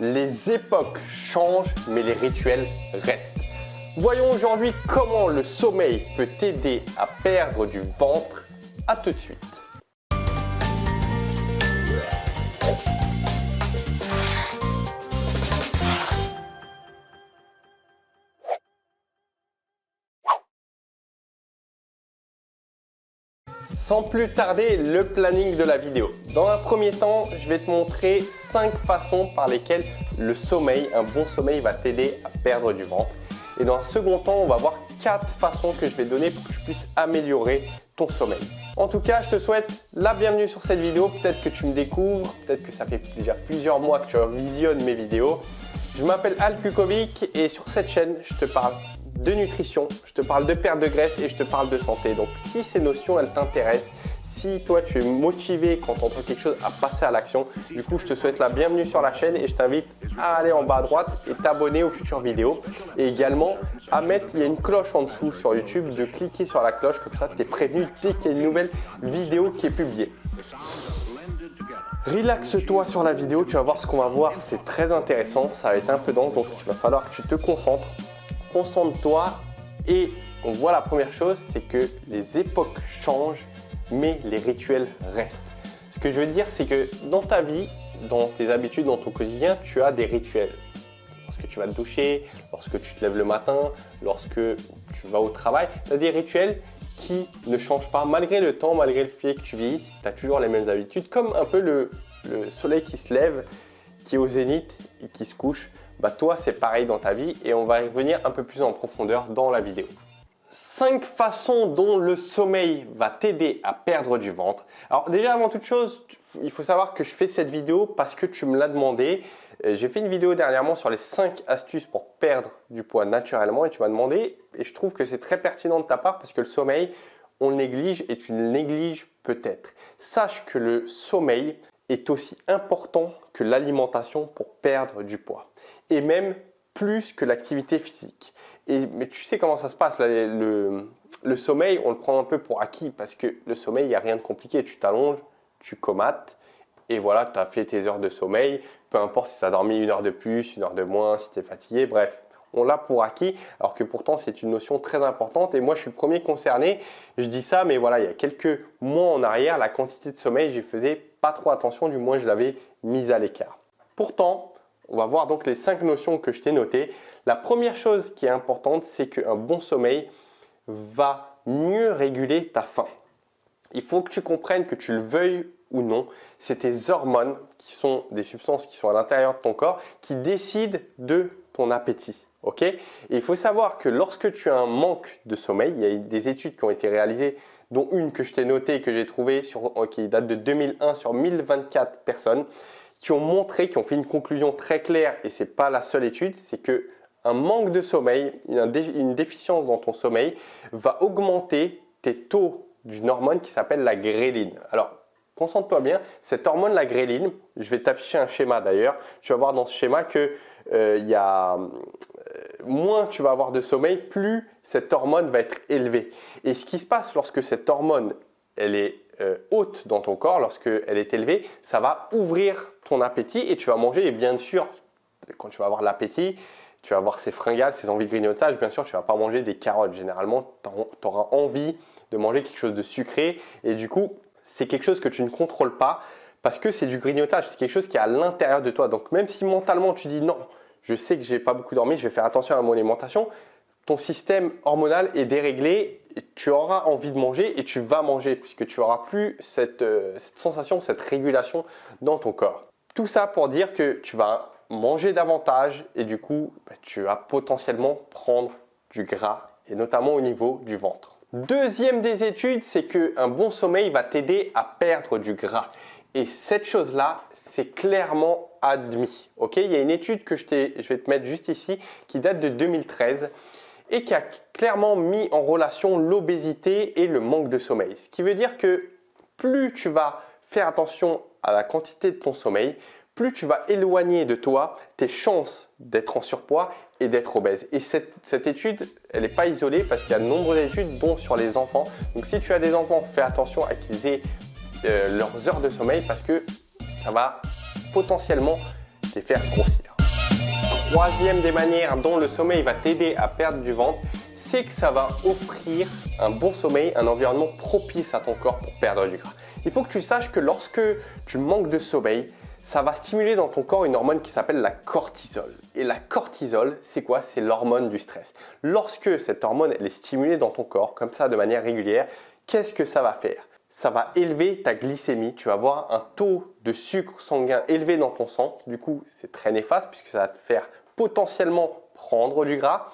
Les époques changent, mais les rituels restent. Voyons aujourd'hui comment le sommeil peut t'aider à perdre du ventre. À tout de suite. Sans plus tarder, le planning de la vidéo. Dans un premier temps, je vais te montrer 5 façons par lesquelles le sommeil, un bon sommeil va t'aider à perdre du ventre. Et dans un second temps, on va voir 4 façons que je vais te donner pour que tu puisses améliorer ton sommeil. En tout cas, je te souhaite la bienvenue sur cette vidéo. Peut-être que tu me découvres, peut-être que ça fait déjà plusieurs mois que tu visionnes mes vidéos. Je m'appelle Al Kukovic et sur cette chaîne, je te parle de nutrition, je te parle de perte de graisse et je te parle de santé. Donc si ces notions elles t'intéressent, si toi tu es motivé quand tu entends quelque chose à passer à l'action, du coup je te souhaite la bienvenue sur la chaîne et je t'invite à aller en bas à droite et t'abonner aux futures vidéos. Et également à mettre, il y a une cloche en dessous sur YouTube, de cliquer sur la cloche, comme ça tu es prévenu dès qu'il y a une nouvelle vidéo qui est publiée. Relaxe-toi sur la vidéo, tu vas voir ce qu'on va voir, c'est très intéressant, ça va être un peu dense donc il va falloir que tu te concentres. Concentre-toi et on voit la première chose, c'est que les époques changent, mais les rituels restent. Ce que je veux dire, c'est que dans ta vie, dans tes habitudes, dans ton quotidien, tu as des rituels. Lorsque tu vas te doucher, lorsque tu te lèves le matin, lorsque tu vas au travail, tu as des rituels qui ne changent pas malgré le temps, malgré le fait que tu vieillisses, tu as toujours les mêmes habitudes, comme un peu le soleil qui se lève, qui est au zénith et qui se couche. Bah toi, c'est pareil dans ta vie et on va y revenir un peu plus en profondeur dans la vidéo. 5 façons dont le sommeil va t'aider à perdre du ventre. Alors déjà, avant toute chose, il faut savoir que je fais cette vidéo parce que tu me l'as demandé. J'ai fait une vidéo dernièrement sur les 5 astuces pour perdre du poids naturellement et tu m'as demandé. Et je trouve que c'est très pertinent de ta part parce que le sommeil, on le néglige et tu le négliges peut-être. Sache que le sommeil est aussi important que l'alimentation pour perdre du poids. Et même plus que l'activité physique. Mais tu sais comment ça se passe, le sommeil, on le prend un peu pour acquis parce que le sommeil, il n'y a rien de compliqué. Tu t'allonges, tu comates et voilà, tu as fait tes heures de sommeil. Peu importe si tu as dormi 1 heure de plus, 1 heure de moins, si tu es fatigué, bref. On l'a pour acquis alors que pourtant, c'est une notion très importante et moi, je suis le premier concerné. Je dis ça, mais voilà, il y a quelques mois en arrière, la quantité de sommeil, j'y faisais pas trop attention, du moins, je l'avais mise à l'écart. Pourtant, on va voir donc les 5 notions que je t'ai notées. La première chose qui est importante, c'est qu'un bon sommeil va mieux réguler ta faim. Il faut que tu comprennes que tu le veuilles ou non, c'est tes hormones qui sont des substances qui sont à l'intérieur de ton corps qui décident de ton appétit. Okay? Et il faut savoir que lorsque tu as un manque de sommeil, il y a des études qui ont été réalisées, dont une que je t'ai notée et que j'ai trouvée qui date de 2001 sur 1024 personnes, qui ont montré, qui ont fait une conclusion très claire, et ce n'est pas la seule étude, c'est qu'un manque de sommeil, une déficience dans ton sommeil va augmenter tes taux d'une hormone qui s'appelle la gréline. Alors, concentre-toi bien, cette hormone, la gréline, je vais t'afficher un schéma d'ailleurs, tu vas voir dans ce schéma que moins tu vas avoir de sommeil, plus cette hormone va être élevée. Et ce qui se passe lorsque cette hormone, elle est haute dans ton corps, lorsqu'elle est élevée, ça va ouvrir ton appétit et tu vas manger. Et bien sûr, quand tu vas avoir l'appétit, tu vas avoir ces fringales, ces envies de grignotage. Bien sûr, tu ne vas pas manger des carottes. Généralement, tu auras envie de manger quelque chose de sucré. Et du coup, c'est quelque chose que tu ne contrôles pas parce que c'est du grignotage. C'est quelque chose qui est à l'intérieur de toi. Donc, même si mentalement, tu dis non, je sais que je n'ai pas beaucoup dormi, je vais faire attention à mon alimentation, ton système hormonal est déréglé, et tu auras envie de manger et tu vas manger puisque tu n'auras plus cette sensation, cette régulation dans ton corps. Tout ça pour dire que tu vas manger davantage et du coup, tu vas potentiellement prendre du gras et notamment au niveau du ventre. Deuxième des études, c'est qu'un bon sommeil va t'aider à perdre du gras. Et cette chose-là, c'est clairement admis. Okay, il y a une étude que je vais te mettre juste ici qui date de 2013 et qui a clairement mis en relation l'obésité et le manque de sommeil. Ce qui veut dire que plus tu vas faire attention à la quantité de ton sommeil, plus tu vas éloigner de toi tes chances d'être en surpoids et d'être obèse. Et cette étude, elle n'est pas isolée parce qu'il y a de nombreuses études, dont sur les enfants. Donc si tu as des enfants, fais attention à qu'ils aient leurs heures de sommeil parce que ça va potentiellement les faire grossir. troisième des manières dont le sommeil va t'aider à perdre du ventre, c'est que ça va offrir un bon sommeil, un environnement propice à ton corps pour perdre du gras. Il faut que tu saches que lorsque tu manques de sommeil, ça va stimuler dans ton corps une hormone qui s'appelle la cortisol. Et la cortisol, c'est quoi? C'est l'hormone du stress. Lorsque cette hormone elle est stimulée dans ton corps, comme ça de manière régulière, qu'est-ce que ça va faire? Ça va élever ta glycémie. Tu vas avoir un taux de sucre sanguin élevé dans ton sang. Du coup, c'est très néfaste puisque ça va te faire potentiellement prendre du gras.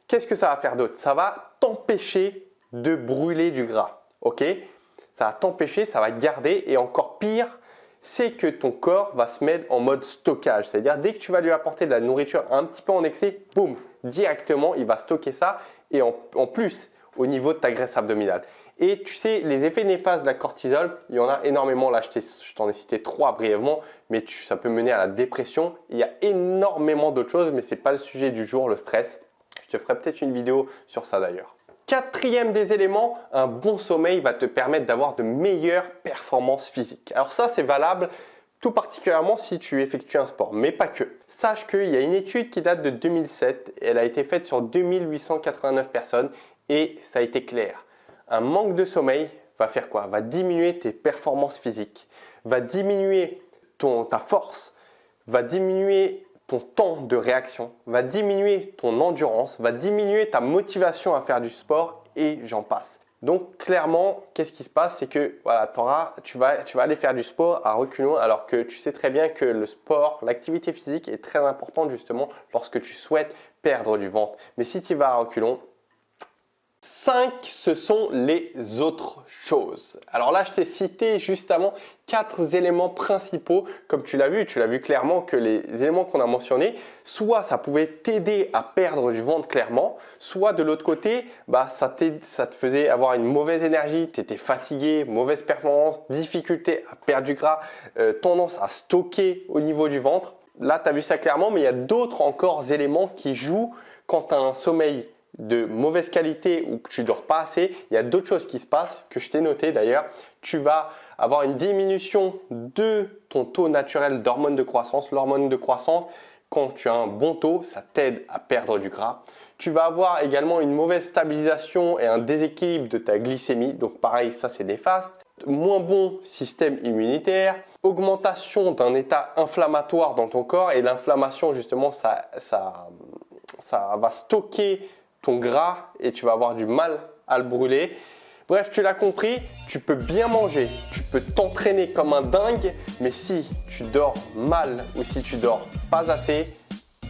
Qu'est-ce que ça va faire d'autre? Ça va t'empêcher de brûler du gras. Ok? Ça va t'empêcher, ça va garder. Et encore pire, c'est que ton corps va se mettre en mode stockage. C'est-à-dire, dès que tu vas lui apporter de la nourriture un petit peu en excès, boum, directement, il va stocker ça. Et en plus, au niveau de ta graisse abdominale. Et tu sais, les effets néfastes de la cortisol, il y en a énormément. Là, je t'en ai cité 3 brièvement, mais ça peut mener à la dépression. Il y a énormément d'autres choses, mais ce n'est pas le sujet du jour, le stress. Je te ferai peut-être une vidéo sur ça d'ailleurs. Quatrième des éléments, un bon sommeil va te permettre d'avoir de meilleures performances physiques. Alors ça, c'est valable tout particulièrement si tu effectues un sport, mais pas que. Sache qu'il y a une étude qui date de 2007, et elle a été faite sur 2889 personnes et ça a été clair. Un manque de sommeil va faire quoi? Va diminuer tes performances physiques, va diminuer ta force, va diminuer ton temps de réaction, va diminuer ton endurance, va diminuer ta motivation à faire du sport et j'en passe. Donc clairement, qu'est-ce qui se passe? C'est que voilà, tu vas aller faire du sport à reculons alors que tu sais très bien que le sport, l'activité physique est très importante justement lorsque tu souhaites perdre du ventre. Mais si tu vas à reculons, 5, ce sont les autres choses. Alors là, je t'ai cité juste avant 4 éléments principaux. Comme tu l'as vu clairement que les éléments qu'on a mentionnés, soit ça pouvait t'aider à perdre du ventre clairement, soit de l'autre côté, ça te faisait avoir une mauvaise énergie, tu étais fatigué, mauvaise performance, difficulté à perdre du gras, tendance à stocker au niveau du ventre. Là, tu as vu ça clairement, mais il y a d'autres encore éléments qui jouent quand tu as un sommeil de mauvaise qualité ou que tu dors pas assez, il y a d'autres choses qui se passent que je t'ai noté d'ailleurs. Tu vas avoir une diminution de ton taux naturel d'hormone de croissance. L'hormone de croissance, quand tu as un bon taux, ça t'aide à perdre du gras. Tu vas avoir également une mauvaise stabilisation et un déséquilibre de ta glycémie. Donc pareil, ça c'est néfaste. Moins bon système immunitaire, augmentation d'un état inflammatoire dans ton corps et l'inflammation justement ça va stocker ton gras et tu vas avoir du mal à le brûler. Bref, tu l'as compris, tu peux bien manger, tu peux t'entraîner comme un dingue, mais si tu dors mal ou si tu dors pas assez,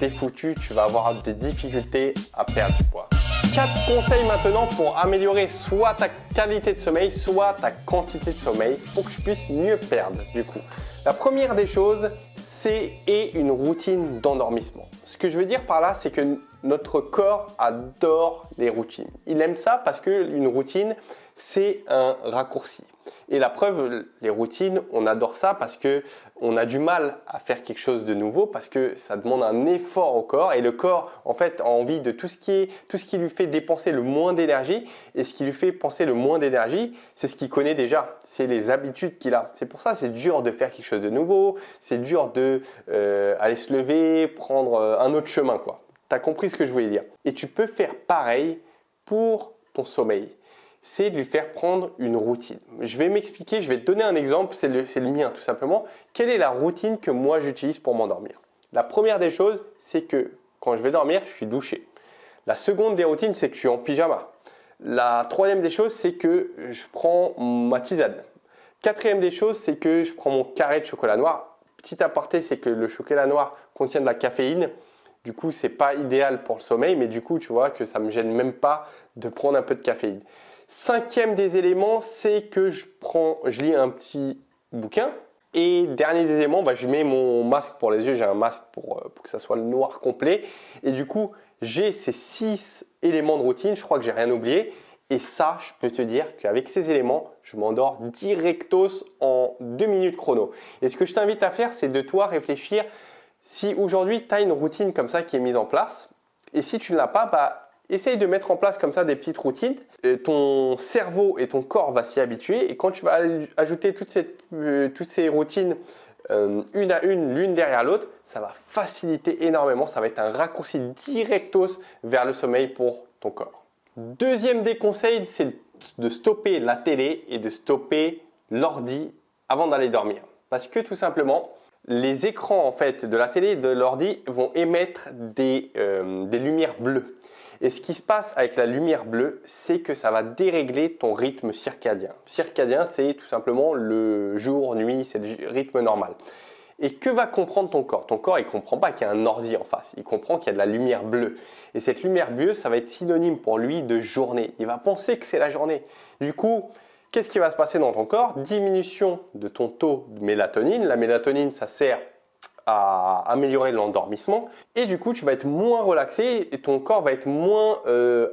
t'es foutu, tu vas avoir des difficultés à perdre du poids. 4 conseils maintenant pour améliorer soit ta qualité de sommeil, soit ta quantité de sommeil pour que tu puisses mieux perdre du coup. La première des choses, c'est une routine d'endormissement. Ce que je veux dire par là, c'est que notre corps adore les routines. Il aime ça parce qu'une routine, c'est un raccourci. Et la preuve, les routines, on adore ça parce qu'on a du mal à faire quelque chose de nouveau parce que ça demande un effort au corps et le corps, en fait, a envie de tout ce qui lui fait dépenser le moins d'énergie. Et ce qui lui fait penser le moins d'énergie, c'est ce qu'il connaît déjà, c'est les habitudes qu'il a. C'est pour ça que c'est dur de faire quelque chose de nouveau, c'est dur d'aller se lever, prendre un autre chemin, quoi. Tu as compris ce que je voulais dire. Et tu peux faire pareil pour ton sommeil. C'est de lui faire prendre une routine. Je vais m'expliquer, je vais te donner un exemple, c'est le mien tout simplement. Quelle est la routine que moi j'utilise pour m'endormir? La première des choses, c'est que quand je vais dormir, je suis douché. La seconde des routines, c'est que je suis en pyjama. La troisième des choses, c'est que je prends ma tisane. Quatrième des choses, c'est que je prends mon carré de chocolat noir. Petit aparté, c'est que le chocolat noir contient de la caféine. Du coup, ce n'est pas idéal pour le sommeil, mais du coup, tu vois que ça ne me gêne même pas de prendre un peu de caféine. Cinquième des éléments, c'est que je lis un petit bouquin. Et dernier des éléments, je mets mon masque pour les yeux. J'ai un masque pour que ça soit le noir complet. Et du coup, j'ai ces 6 éléments de routine. Je crois que j'ai rien oublié. Et ça, je peux te dire qu'avec ces éléments, je m'endors directos en 2 minutes chrono. Et ce que je t'invite à faire, c'est de toi réfléchir. Si aujourd'hui, tu as une routine comme ça qui est mise en place, et si tu ne l'as pas, essaye de mettre en place comme ça des petites routines. Ton cerveau et ton corps va s'y habituer. Et quand tu vas ajouter toutes ces routines une à une, l'une derrière l'autre, ça va faciliter énormément. Ça va être un raccourci directos vers le sommeil pour ton corps. Deuxième des conseils, c'est de stopper la télé et de stopper l'ordi avant d'aller dormir. Parce que tout simplement, les écrans en fait, de la télé et de l'ordi vont émettre des lumières bleues. Et ce qui se passe avec la lumière bleue, c'est que ça va dérégler ton rythme circadien. Circadien, c'est tout simplement le jour, nuit, c'est le rythme normal. Et que va comprendre ton corps? Ton corps, il ne comprend pas qu'il y a un ordi en face. Il comprend qu'il y a de la lumière bleue. Et cette lumière bleue, ça va être synonyme pour lui de journée. Il va penser que c'est la journée. Du coup, qu'est-ce qui va se passer dans ton corps? Diminution de ton taux de mélatonine. La mélatonine, ça sert à améliorer l'endormissement. Et du coup, tu vas être moins relaxé et ton corps va être moins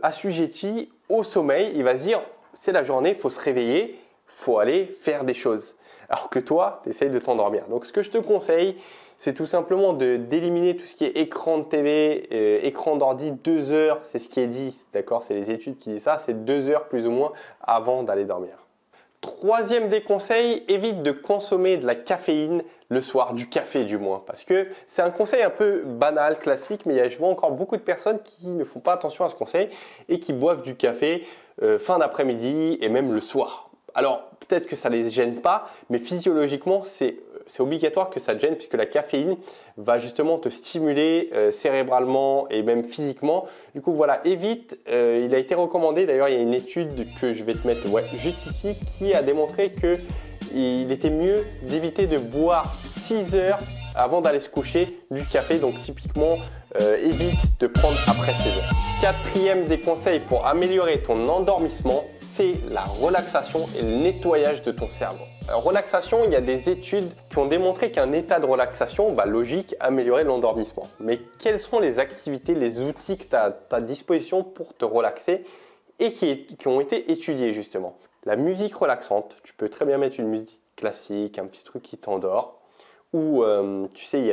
assujetti au sommeil. Il va se dire, c'est la journée, il faut se réveiller, il faut aller faire des choses. Alors que toi, tu essayes de t'endormir. Donc, ce que je te conseille, c'est tout simplement d'éliminer tout ce qui est écran de TV, écran d'ordi, 2 heures, c'est ce qui est dit, d'accord? C'est les études qui disent ça, c'est 2 heures plus ou moins avant d'aller dormir. Troisième des conseils, évite de consommer de la caféine le soir, du café du moins, parce que c'est un conseil un peu banal, classique, mais je vois encore beaucoup de personnes qui ne font pas attention à ce conseil et qui boivent du café fin d'après-midi et même le soir. Alors, peut-être que ça ne les gêne pas, mais physiologiquement, c'est obligatoire que ça te gêne puisque la caféine va justement te stimuler cérébralement et même physiquement. Du coup, voilà, évite. Il a été recommandé, d'ailleurs, il y a une étude que je vais te mettre juste ici qui a démontré qu'il était mieux d'éviter de boire 6 heures avant d'aller se coucher du café. Donc, typiquement, évite de prendre après 16 heures. Quatrième des conseils pour améliorer ton endormissement, c'est la relaxation et le nettoyage de ton cerveau. Alors, relaxation, il y a des études qui ont démontré qu'un état de relaxation, logique, améliorait l'endormissement. Mais quelles sont les activités, les outils que tu as à ta disposition pour te relaxer et qui ont été étudiés justement? La musique relaxante, tu peux très bien mettre une musique classique, un petit truc qui t'endort. Ou tu sais, il y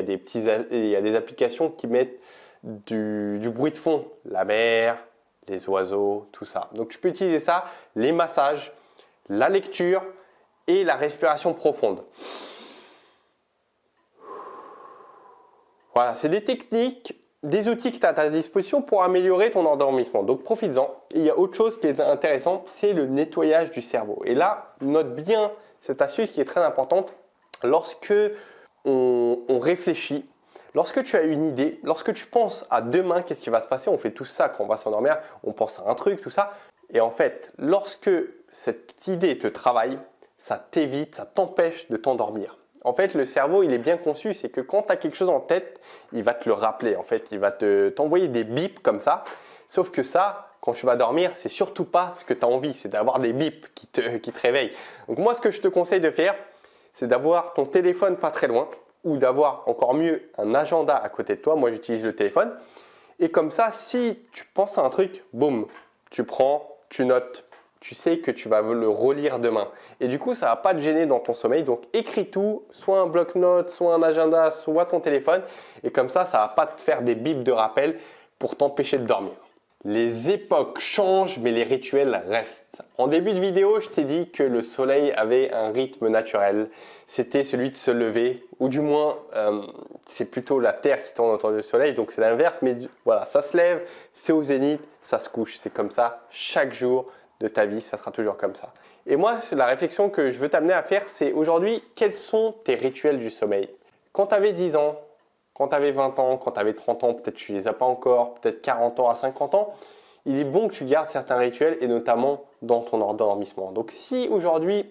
a des applications qui mettent du bruit de fond, la mer, les oiseaux, tout ça. Donc tu peux utiliser ça, les massages, la lecture et la respiration profonde. Voilà, c'est des techniques, des outils que tu as à ta disposition pour améliorer ton endormissement. Donc profites-en. Il y a autre chose qui est intéressant, c'est le nettoyage du cerveau. Et là, note bien cette astuce qui est très importante. Lorsque on réfléchit, lorsque tu as une idée, lorsque tu penses à demain, qu'est-ce qui va se passer? On fait tout ça quand on va s'endormir, on pense à un truc, tout ça. Et en fait, lorsque cette idée te travaille, ça t'évite, ça t'empêche de t'endormir. En fait, le cerveau, il est bien conçu, c'est que quand tu as quelque chose en tête, il va te le rappeler. En fait, il va t'envoyer des bips comme ça. Sauf que ça, quand tu vas dormir, c'est surtout pas ce que tu as envie, c'est d'avoir des bips qui te réveillent. Donc moi, ce que je te conseille de faire, c'est d'avoir ton téléphone pas très loin ou d'avoir encore mieux un agenda à côté de toi. Moi, j'utilise le téléphone. Et comme ça, si tu penses à un truc, boum, tu prends, tu notes. Tu sais que tu vas le relire demain. Et du coup, ça ne va pas te gêner dans ton sommeil. Donc, écris tout, soit un bloc-notes, soit un agenda, soit ton téléphone. Et comme ça ne va pas te faire des bips de rappel pour t'empêcher de dormir. Les époques changent, mais les rituels restent. En début de vidéo, je t'ai dit que le soleil avait un rythme naturel. C'était celui de se lever, ou du moins, c'est plutôt la Terre qui tourne autour du soleil, donc c'est l'inverse. Mais voilà, ça se lève, c'est au zénith, ça se couche. C'est comme ça chaque jour de ta vie, ça sera toujours comme ça. Et moi, la réflexion que je veux t'amener à faire, c'est aujourd'hui, quels sont tes rituels du sommeil? Quand tu avais 10 ans, quand tu avais 20 ans, quand tu avais 30 ans, peut-être tu ne les as pas encore, peut-être 40 ans à 50 ans, il est bon que tu gardes certains rituels et notamment dans ton endormissement. Donc si aujourd'hui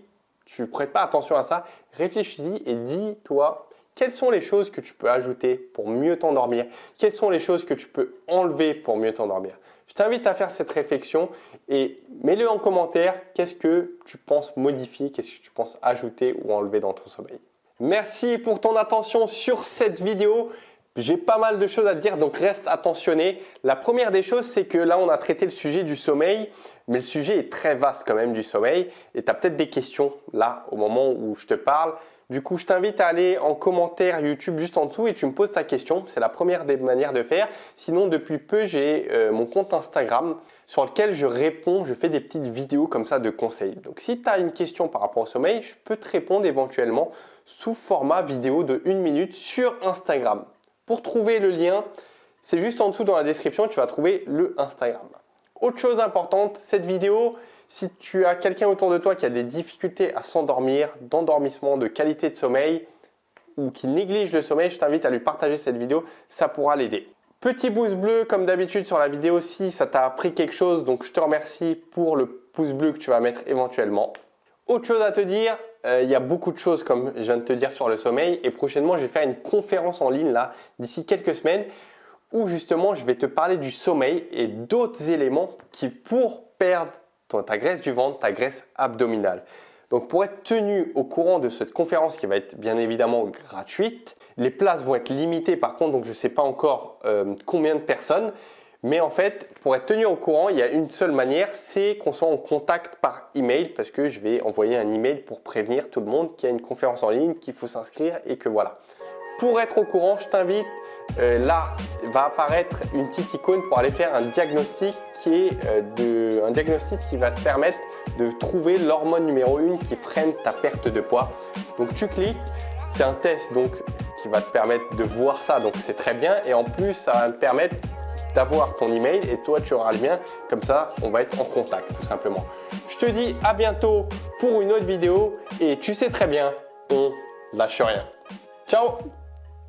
tu ne prêtes pas attention à ça, réfléchis-y et dis-toi quelles sont les choses que tu peux ajouter pour mieux t'endormir, quelles sont les choses que tu peux enlever pour mieux t'endormir. Je t'invite à faire cette réflexion et mets-le en commentaire. Qu'est-ce que tu penses modifier, qu'est-ce que tu penses ajouter ou enlever dans ton sommeil? Merci pour ton attention sur cette vidéo. J'ai pas mal de choses à te dire, donc reste attentionné. La première des choses, c'est que là, on a traité le sujet du sommeil, mais le sujet est très vaste quand même du sommeil. Et tu as peut-être des questions là, au moment où je te parle. Du coup, je t'invite à aller en commentaire YouTube juste en dessous et tu me poses ta question. C'est la première des manières de faire. Sinon, depuis peu, j'ai mon compte Instagram sur lequel je réponds, je fais des petites vidéos comme ça de conseils. Donc, si tu as une question par rapport au sommeil, je peux te répondre éventuellement sous format vidéo de 1 minute sur Instagram. Pour trouver le lien, c'est juste en dessous dans la description, tu vas trouver le Instagram. Autre chose importante, cette vidéo, si tu as quelqu'un autour de toi qui a des difficultés à s'endormir, d'endormissement, de qualité de sommeil ou qui néglige le sommeil, je t'invite à lui partager cette vidéo, ça pourra l'aider. Petit pouce bleu comme d'habitude sur la vidéo si ça t'a appris quelque chose, donc je te remercie pour le pouce bleu que tu vas mettre éventuellement. Autre chose à te dire, il y a beaucoup de choses comme je viens de te dire sur le sommeil et prochainement je vais faire une conférence en ligne là d'ici quelques semaines où justement je vais te parler du sommeil et d'autres éléments qui pour perdre ta graisse du ventre, ta graisse abdominale. Donc pour être tenu au courant de cette conférence qui va être bien évidemment gratuite, les places vont être limitées par contre, donc je ne sais pas encore combien de personnes. Mais en fait, pour être tenu au courant, il y a une seule manière, c'est qu'on soit en contact par email parce que je vais envoyer un email pour prévenir tout le monde qu'il y a une conférence en ligne, qu'il faut s'inscrire et que voilà. Pour être au courant, je t'invite, là va apparaître une petite icône pour aller faire un diagnostic qui est un diagnostic qui va te permettre de trouver l'hormone numéro 1 qui freine ta perte de poids. Donc tu cliques, c'est un test donc qui va te permettre de voir ça, donc c'est très bien et en plus ça va te permettre d'avoir ton email et toi tu auras le mien, comme ça on va être en contact tout simplement. Je te dis à bientôt pour une autre vidéo et tu sais très bien, on lâche rien. Ciao!